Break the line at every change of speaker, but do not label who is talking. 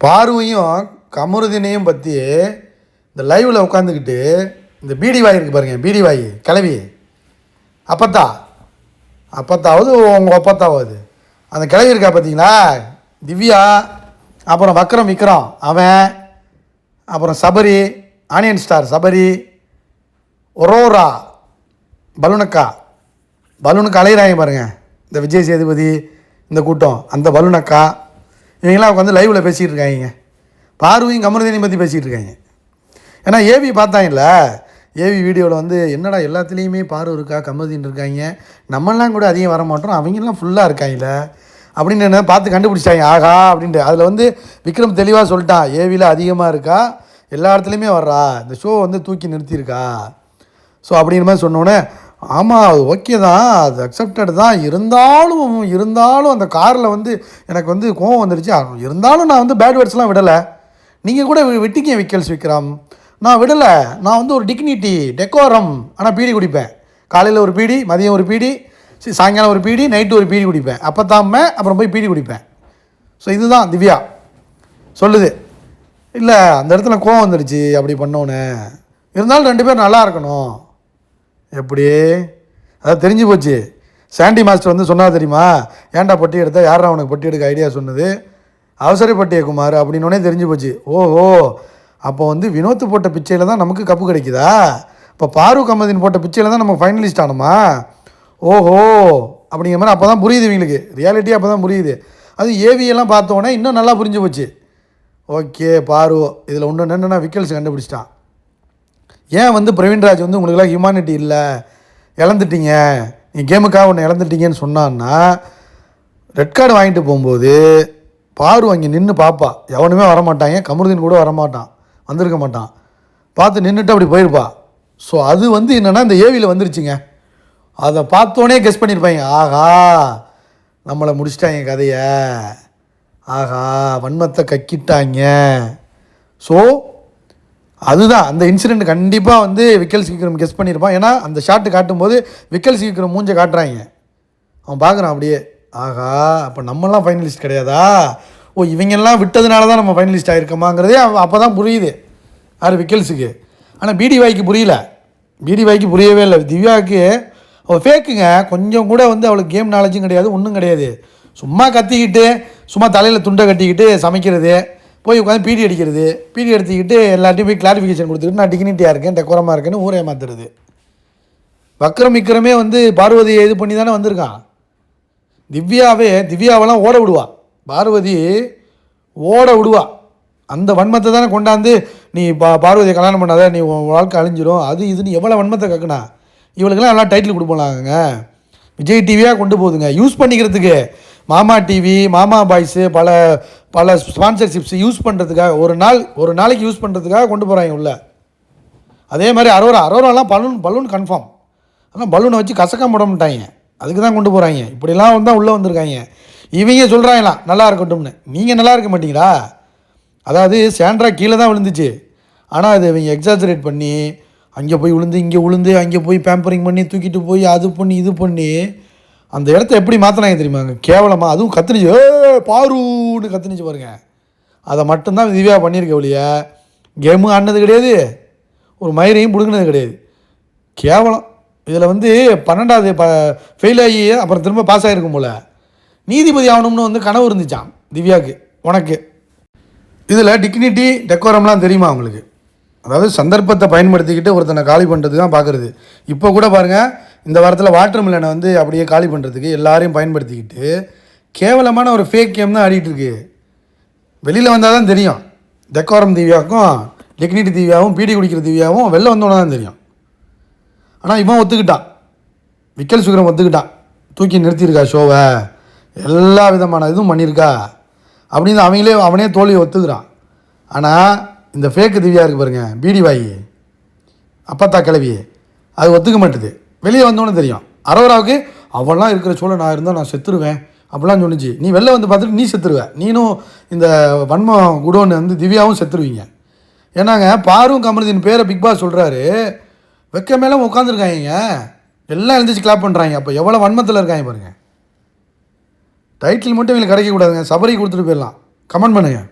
பார்வையும் கமருதினையும் பற்றி இந்த லைவில் உட்காந்துக்கிட்டு இந்த பீடி வாய் இருக்குது பாருங்கள், பீடி வாய் கிளவி அப்பத்தா அப்பத்தாவது உங்கள் அப்பத்தாவது அந்த கிளவி இருக்கா பார்த்தீங்களா, திவ்யா, அப்புறம் வக்ரம் விக்ரம் அவன், அப்புறம் சபரி, ஆனியன் ஸ்டார் சபரி, ஒரோரா, பலூனுக்கு அலையிறாங்க பாருங்கள் இந்த விஜய் சேதுபதி இந்த கூட்டம், அந்த பலூனக்கா இவங்களாம் உட்காந்து லைவில் பேசிகிட்டு இருக்காங்க. பார்வையும் கமருதீனையும் பற்றி பேசிகிட்டு இருக்காங்க. ஏன்னா ஏவி பார்த்தாங்கல்ல, ஏவி வீடியோவில் வந்து என்னடா எல்லாத்துலேயுமே பார்வை இருக்கா கமருதீன் இருக்காங்க, நம்மளாம் கூட அதிகம் வர மாட்டோம், அவங்கெல்லாம் ஃபுல்லாக இருக்காங்கல்ல அப்படின்னு என்ன பார்த்து கண்டுபிடிச்சிட்டாங்க. ஆகா அப்படின்ட்டு அதில் வந்து விக்ரம் தெளிவாக சொல்லிட்டான், ஏவியில் அதிகமாக இருக்கா, எல்லா இடத்துலையுமே வர்றா, இந்த ஷோ வந்து தூக்கி நிறுத்தியிருக்கா. ஸோ அப்படின்ற மாதிரி சொன்னோன்னே ஆமாம் அது ஓகே தான், அது அக்செப்டட் தான், இருந்தாலும் அந்த காரில் வந்து எனக்கு வந்து கோவம் வந்துடுச்சு, இருந்தாலும் நான் வந்து பேட் வேர்ட்ஸ்லாம் விடலை, நீங்கள் கூட விட்டீங்க விக்கல்ஸ் விக்ரம், நான் விடலை, நான் வந்து ஒரு டிக்னிட்டி டெக்கோரம், ஆனால் பீடி குடிப்பேன், காலையில் ஒரு பீடி, மதியம் ஒரு பீடி, சாயங்காலம் ஒரு பீடி, நைட்டு ஒரு பீடி குடிப்பேன், அப்போ தாமே அப்புறம் போய் பீடி குடிப்பேன். ஸோ இதுதான் திவ்யா சொல்லுது. இல்லை அந்த இடத்துல கோவம் வந்துடுச்சு அப்படி பண்ணோன்னு, இருந்தாலும் 2 பேரும் நல்லா இருக்கணும். எப்படி அதாவது தெரிஞ்சு போச்சு. சாண்டி மாஸ்டர் வந்து சொன்னா தெரியுமா, ஏன்டா பட்டி எடுத்தா, யாரா அவனுக்கு பட்டி எடுக்க ஐடியா சொன்னது, அவசரப்பட்டிய குமார் அப்படின்னோடனே தெரிஞ்சு போச்சு. ஓஹோ அப்போ வந்து வினோத் போட்ட பிச்சையில் தான் நமக்கு கப்பு கிடைக்குதா, இப்போ பாரூக் அஹமதின் போட்ட பிச்சையில் தான் நம்ம ஃபைனலிஸ்ட் ஆனோமா, ஓஹோ அப்படிங்கிற மாதிரி அப்போ தான் புரியுது இவங்களுக்கு, ரியாலிட்டி அப்போ தான் புரியுது. அது ஏவியெல்லாம் பார்த்தோன்னே இன்னும் நல்லா புரிஞ்சு போச்சு. ஓகே பாரு இதில் ஒன்று என்னென்னா விக்கல்ஸ் கண்டுபிடிச்சிட்டான். ஏன் வந்து பிரவீன்ராஜ் வந்து உங்களுக்குலாம் ஹியூமானிட்டி இல்லை, இழந்துட்டீங்க, நீங்கள் கேமுக்காக ஒன்று இழந்துட்டீங்கன்னு சொன்னான்னா, ரெட் கார்டு வாங்கிட்டு போகும்போது பாரு அங்கே நின்று பார்ப்பா, எவனுமே வரமாட்டாங்க, கமருதீன் கூட வரமாட்டான், வந்திருக்க மாட்டான், பார்த்து நின்றுட்டு அப்படி போயிருப்பா. ஸோ அது வந்து என்னென்னா இந்த ஏவியில் வந்துருச்சுங்க, அதை பார்த்தோன்னே கெஸ் பண்ணியிருப்பாங்க, ஆஹா நம்மளை முடிச்சிட்டாங்க கதையை, ஆஹா வன்மத்தை கக்கிட்டாங்க. ஸோ அதுதான் அந்த இன்சிடெண்ட் கண்டிப்பாக வந்து விக்கல்ஸ் விக்ரம் கெஸ் பண்ணியிருப்பான். ஏன்னா அந்த ஷாட்டு காட்டும்போது விக்கல்ஸ் விக்ரம் மூஞ்சை காட்டுறாங்க, அவன் பார்க்குறான் அப்படியே, ஆஹா அப்போ நம்மளாம் ஃபைனலிஸ்ட் கிடையாதா, ஓ இவங்கெல்லாம் விட்டதுனால தான் நம்ம ஃபைனலிஸ்ட் ஆகிருக்கோமாங்கிறதே அப்போ தான் புரியுது யார் விக்கல்ஸுக்கு. ஆனால் பிடி வாய்க்கு புரியல, பிடி வாய்க்கு புரியவே இல்லை. திவ்யாவுக்கு அவள் ஃபேக்குங்க, கொஞ்சம் கூட வந்து அவளுக்கு கேம் நாலேஜும் கிடையாது, ஒன்றும் கிடையாது, சும்மா கத்திக்கிட்டு சும்மா தலையில் துண்டை கட்டிக்கிட்டு சமைக்கிறது, போய் உட்காந்து பீடி அடிக்கிறது, பீடி எடுத்துக்கிட்டு எல்லாத்தையும் போய் கிளாரிஃபிகேஷன் கொடுத்துக்கிட்டு நான் டிக்னிட்டியாக இருக்கேன் டெக்கோரமாக இருக்கேன்னு ஊரே மாற்றுறது. விக்ரமே வந்து பார்வதியை இது பண்ணி தானே வந்திருக்கான். திவ்யாவெல்லாம் ஓட விடுவா, பார்வதி ஓட விடுவா, அந்த வன்மத்தை தானே கொண்டாந்து நீ பார்வதியை கல்யாணம் பண்ணாத, நீ வாழ்க்கை அழிஞ்சிரும், அது இதுன்னு எவ்வளோ வன்மத்தை கக்குனா. இவளுக்கெல்லாம் எல்லாம் டைட்டில் கொடுப்போம்லாங்க, விஜய் டிவியாக கொண்டு போகுதுங்க யூஸ் பண்ணிக்கிறதுக்கு, மாமா டிவி, மாமா பாய்ஸு, பல பல ஸ்பான்சர்ஷிப்ஸ் யூஸ் பண்ணுறதுக்காக, ஒரு நாளைக்கு யூஸ் பண்ணுறதுக்காக கொண்டு போகிறாங்க உள்ள. அதே மாதிரி அரோராலாம் பலூன் கன்ஃபார்ம், ஆனால் பலூனை வச்சு கசக்க முடமாட்டாங்க, அதுக்கு தான் கொண்டு போகிறாங்க. இப்படிலாம் தான் உள்ளே வந்திருக்காங்க. இவங்க சொல்கிறாங்களாம் நல்லா இருக்கட்டும்னு, நீங்கள் நல்லா இருக்க மாட்டீங்களா. அதாவது சாண்ட்ரா கீழே தான் விழுந்துச்சு, ஆனால் அது இவங்க எக்ஸாஜரேட் பண்ணி அங்கே போய் விழுந்து இங்கே விழுந்து அங்கே போய் பேம்பரிங் பண்ணி தூக்கிட்டு போய் அது பண்ணி இது பண்ணி அந்த இடத்த எப்படி மாற்றினாங்க தெரியுமாங்க, கேவலமாக. அதுவும் கத்துனுச்சு, பாருன்னு கத்துனுச்சு பாருங்க, அதை மட்டும்தான் திவ்யா பண்ணியிருக்க ஒழிய கேமு ஆடினது கிடையாது, ஒரு மயிரையும் பிடுங்கினது கிடையாது, கேவலம். இதில் வந்து 12வது ஃபெயில் ஆகி அப்புறம் திரும்ப பாஸ் ஆகிருக்கும் போல், நீதிபதி ஆகணும்னு வந்து கனவு இருந்துச்சான் திவ்யாவுக்கு. உனக்கு இதில் டிக்னிட்டி டெக்கோரம்லாம் தெரியுமா உங்களுக்கு, அதாவது சந்தர்ப்பத்தை பயன்படுத்திக்கிட்டு ஒருத்தனை காலி பண்ணுறதுக்கு தான் பார்க்குறது. இப்போ கூட பாருங்கள், இந்த வாரத்தில் வாட்டர் மில்லனை வந்து அப்படியே காலி பண்ணுறதுக்கு எல்லாரையும் பயன்படுத்திக்கிட்டு கேவலமான ஒரு ஃபேக் கேம் தான் ஆடிட்டுருக்கு. வெளியில் வந்தால் தான் தெரியும் டெக்கோரம் திவ்யாவுக்கும் டிக்னிட்டி திவ்யாவும் பீடி குடிக்கிற திவ்யாவும் வெளில வந்தோன்னா தான் தெரியும். ஆனால் இவன் ஒத்துக்கிட்டான், விக்கல் சுக்ரம் ஒத்துக்கிட்டான், தூக்கி நிறுத்தியிருக்கா ஷோவை, எல்லா விதமான இதுவும் பண்ணியிருக்கா அப்படின்னு அவனே தோல்வியை ஒத்துக்கிறான். ஆனால் இந்த ஃபேக்கு திவ்யா இருக்குது பாருங்கள், பீடி வாயி அப்பத்தா கிளவி, அது ஒத்துக்க மாட்டுது. வெளியே வந்தோன்னு தெரியும். அரோராவுக்கு அவள்லாம் இருக்கிற சூழல் நான் இருந்தால் நான் செத்துருவேன் அப்படிலாம் சொன்னிச்சு. நீ வெளில வந்து பார்த்துட்டு நீ செத்துருவேன், நீனும் இந்த வன்மம் குடோன்னு வந்து திவ்யாவும் செத்துருவீங்க. ஏன்னாங்க பாரும் கமருதீன் பேரை பிக் பாஸ் சொல்கிறாரு, வெக்க மேலே உட்காந்துருக்காங்க, எல்லாம் எழுந்திரிச்சு கிளாப் பண்ணுறாங்க. அப்போ எவ்வளோ வன்மத்தில் இருக்காங்க பாருங்கள். டைட்டில் மட்டும் இவங்களுக்கு கிடைக்கக்கூடாதுங்க, சபரி கொடுத்துட்டு போயிடலாம். கமெண்ட் பண்ணுங்கள்.